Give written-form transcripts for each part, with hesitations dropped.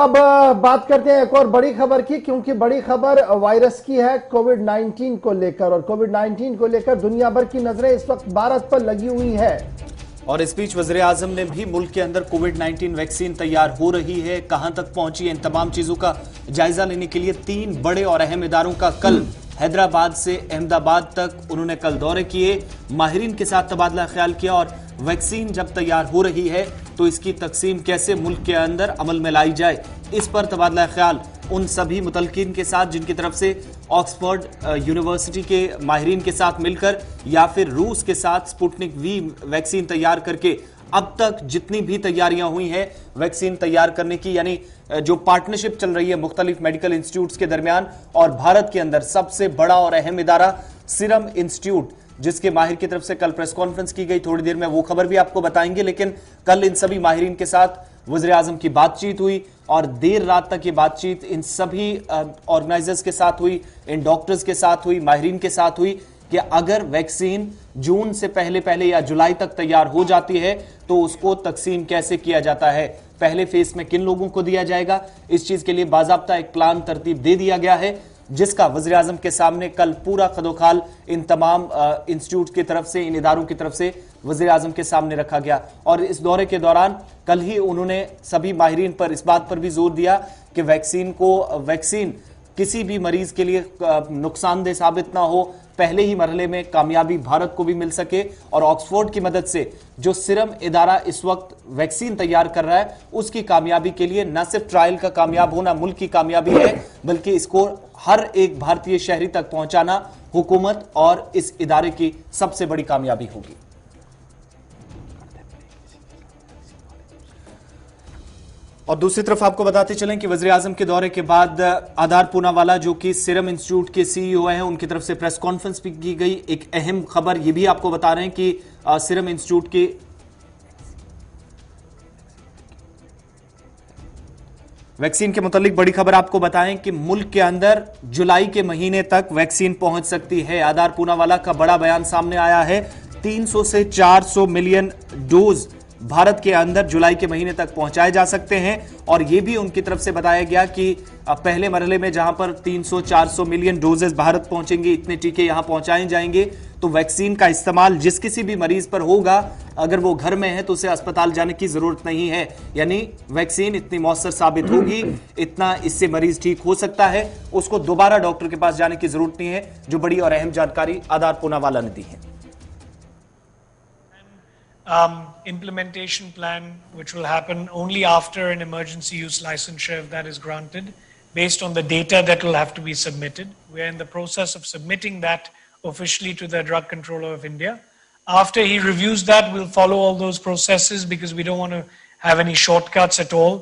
अब बात करते हैं एक और बड़ी खबर की, क्योंकि बड़ी खबर वायरस की है, कोविड-19 को लेकर। और कोविड-19 को लेकर दुनिया भर की नजरें इस वक्त भारत पर लगी हुई है। और इस बीच वज़ीर आज़म ने भी मुल्क के अंदर कोविड-19 वैक्सीन तैयार हो रही है, कहां तक पहुंची है, इन तमाम चीजों का जायजा लेने के लिए 3 बड़े और अहम इदारों का कल हैदराबाद से अहमदाबाद तक उन्होंने कल दौरे किए, माहिरीन के साथ तबादला ख्याल किया। और वैक्सीन जब तैयार हो रही है तो इसकी तकसीम कैसे मुल्क के अंदर अमल में लाई जाए, इस पर तबादला ख्याल उन सभी मुतलकिन के साथ जिनकी तरफ से ऑक्सफोर्ड यूनिवर्सिटी के माहिरीन के साथ मिलकर या फिर रूस के साथ स्पुतनिक वी वैक्सीन तैयार करके अब तक जितनी भी तैयारियां हुई हैं वैक्सीन तैयार करने की, यानी जो पार्टनरशिप चल रही है मुख्तलिफ मेडिकल इंस्टीट्यूट्स के दरमियान, और भारत के अंदर सबसे बड़ा और अहम इदारा सीरम इंस्टीट्यूट, जिसके माहिर की तरफ से कल प्रेस कॉन्फ्रेंस की गई। थोड़ी देर में वो खबर भी आपको बताएंगे, लेकिन कल इन सभी माहिरीन के साथ वज़ीर आज़म की बातचीत हुई और देर रात तक ये बातचीत इन सभी ऑर्गेनाइजर्स के साथ हुई, इन डॉक्टर्स के साथ हुई, माहिरीन के साथ हुई कि अगर वैक्सीन जून से पहले पहले या जुलाई तक तैयार हो जाती है तो उसको तकसीम कैसे किया जाता है, पहले फेज में किन लोगों को दिया जाएगा, इस चीज के लिए बाज़ाब्ता एक प्लान तरतीब दे दिया गया है, जिसका वज़ीर आज़म के सामने कल पूरा खदोखाल इन तमाम इंस्टीट्यूट की तरफ से, इन इदारों की तरफ से वज़ीर आज़म के सामने रखा गया। और इस दौरे के दौरान कल ही उन्होंने सभी माहिरीन पर इस बात पर भी जोर दिया कि वैक्सीन किसी भी मरीज के लिए नुकसानदेह साबित ना हो, पहले ही मरहले में कामयाबी भारत को भी मिल सके। और ऑक्सफोर्ड की मदद से जो सिरम इदारा इस वक्त वैक्सीन तैयार कर रहा है उसकी कामयाबी के लिए न सिर्फ ट्रायल का कामयाब होना मुल्क की कामयाबी है, बल्कि इसको हर एक भारतीय शहरी तक पहुंचाना हुकूमत और इस इदारे की सबसे बड़ी कामयाबी होगी। और दूसरी तरफ आपको बताते चलें कि वज़ीर आज़म के दौरे के बाद आधार पूनावाला, जो कि सीरम इंस्टीट्यूट के सीईओ हैं, उनकी तरफ से प्रेस कॉन्फ्रेंस भी की गई। एक अहम खबर ये भी आपको बता रहे हैं कि सीरम इंस्टीट्यूट के वैक्सीन के मुतालिक बड़ी खबर आपको बताएं कि मुल्क के अंदर जुलाई के महीने तक वैक्सीन पहुंच सकती है। आधार पूनावाला का बड़ा बयान सामने आया है। 300 से 400 मिलियन डोज भारत के अंदर जुलाई के महीने तक पहुंचाए जा सकते हैं। और यह भी उनकी तरफ से बताया गया कि पहले मरहले में जहां पर 300-400 मिलियन डोजेस भारत पहुंचेंगे, इतने टीके यहां पहुंचाए जाएंगे, तो वैक्सीन का इस्तेमाल जिस किसी भी मरीज पर होगा, अगर वो घर में है तो उसे अस्पताल जाने की जरूरत नहीं है। यानी वैक्सीन इतनी मौसर साबित होगी, इतना इससे मरीज ठीक हो सकता है, उसको दोबारा डॉक्टर के पास जाने की जरूरत नहीं है। जो बड़ी और अहम जानकारी आधार पूनावाला ने दी है। Implementation plan which will happen only after an emergency use licensure, if that is granted, based on the data that will have to be submitted. We are in the process of submitting that officially to the Drug Controller of India. After he reviews that, we'll follow all those processes because we don't want to have any shortcuts at all.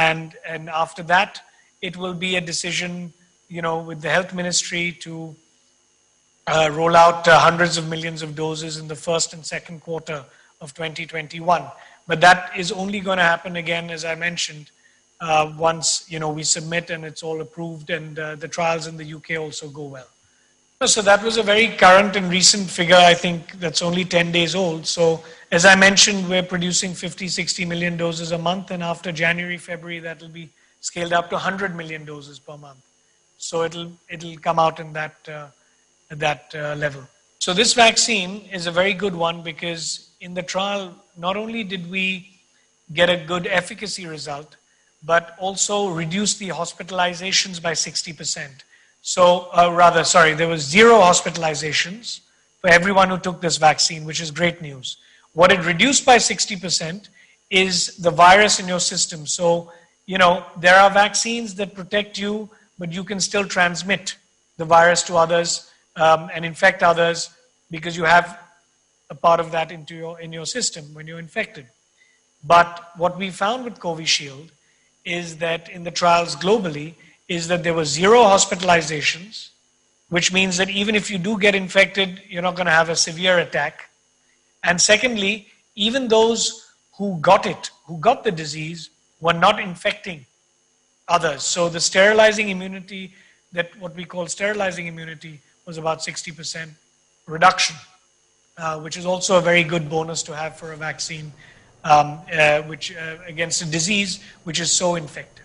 And after that, it will be a decision, with the Health Ministry to roll out hundreds of millions of doses in the first and second quarter of 2021. But that is only going to happen again, as I mentioned, once we submit and it's all approved and the trials in the UK also go well. So that was a very current and recent figure. I think that's only 10 days old. So as I mentioned, we're producing 50-60 million doses a month, and after January, February, that will be scaled up to 100 million doses per month. So it'll come out in that level. So this vaccine is a very good one because in the trial, not only did we get a good efficacy result, but also reduce the hospitalizations by 60%. So there was 0 hospitalizations for everyone who took this vaccine, which is great news. What it reduced by 60% is the virus in your system. So, there are vaccines that protect you, but you can still transmit the virus to others and infect others because you have a part of that in your system when you're infected. But what we found with Covishield is that in the trials globally is that there were 0 hospitalizations, which means that even if you do get infected, you're not going to have a severe attack. And secondly, even those who got the disease, were not infecting others. So the sterilizing immunity, what we call sterilizing immunity, was about 60% reduction, which is also a very good bonus to have for a vaccine against a disease which is so infective.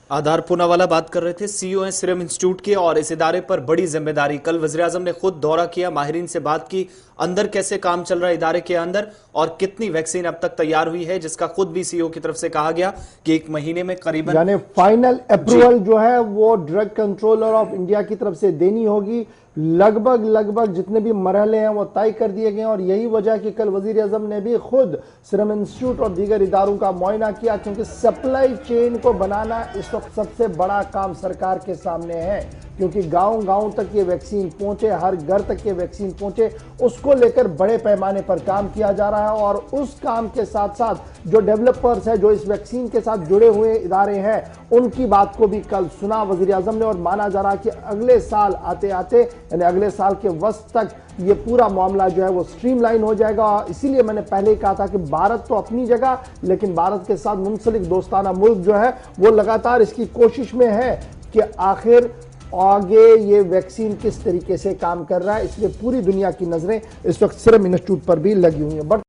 आधार पूनावाला बात कर रहे थे, CEO हैं serum institute के, और इस इदारे पर बड़ी जिम्मेदारी। कल वज़ीर-ए-आज़म ने खुद दौरा किया, माहिरीन से बात की, अंदर कैसे काम चल रहा है इदारे के अंदर और कितनी वैक्सीन अब तक तैयार हुई है, जिसका खुद भी सीईओ की तरफ से कहा गया कि 1 महीने में करीबन, यानी फाइनल अप्रूवल जो है वो ड्रग कंट्रोलर ऑफ इंडिया की तरफ से देनी होगी। लगभग जितने भी मरहले हैं वो तय कर दिए गए, और यही वजह कि कल वजीर आजम ने भी खुद सीरम इंस्टीट्यूट और दीगर इदारों का मुआयना किया, क्योंकि सप्लाई चेन को बनाना इस वक्त सबसे बड़ा काम सरकार के सामने है, क्योंकि गांव तक ये वैक्सीन पहुंचे, हर घर तक ये वैक्सीन पहुंचे, उसको लेकर बड़े पैमाने पर काम किया जा रहा है। और उस काम के साथ साथ जो डेवलपर्स है, जो इस वैक्सीन के साथ जुड़े हुए इदारे हैं, उनकी बात को भी कल सुना वजीर आजम ने, और माना जा रहा है कि अगले साल आते आते यानी अगले साल के वस्त तक ये पूरा मामला जो है वो स्ट्रीमलाइन हो जाएगा। इसीलिए मैंने पहले ही कहा था कि भारत तो अपनी जगह, लेकिन भारत के साथ मुंसलिक दोस्ताना मुल्क जो है वो लगातार इसकी कोशिश में है कि आखिर आगे ये वैक्सीन किस तरीके से काम कर रहा है। इसलिए पूरी दुनिया की नजरें इस वक्त सीरम इंस्टीट्यूट पर भी लगी हुई हैं।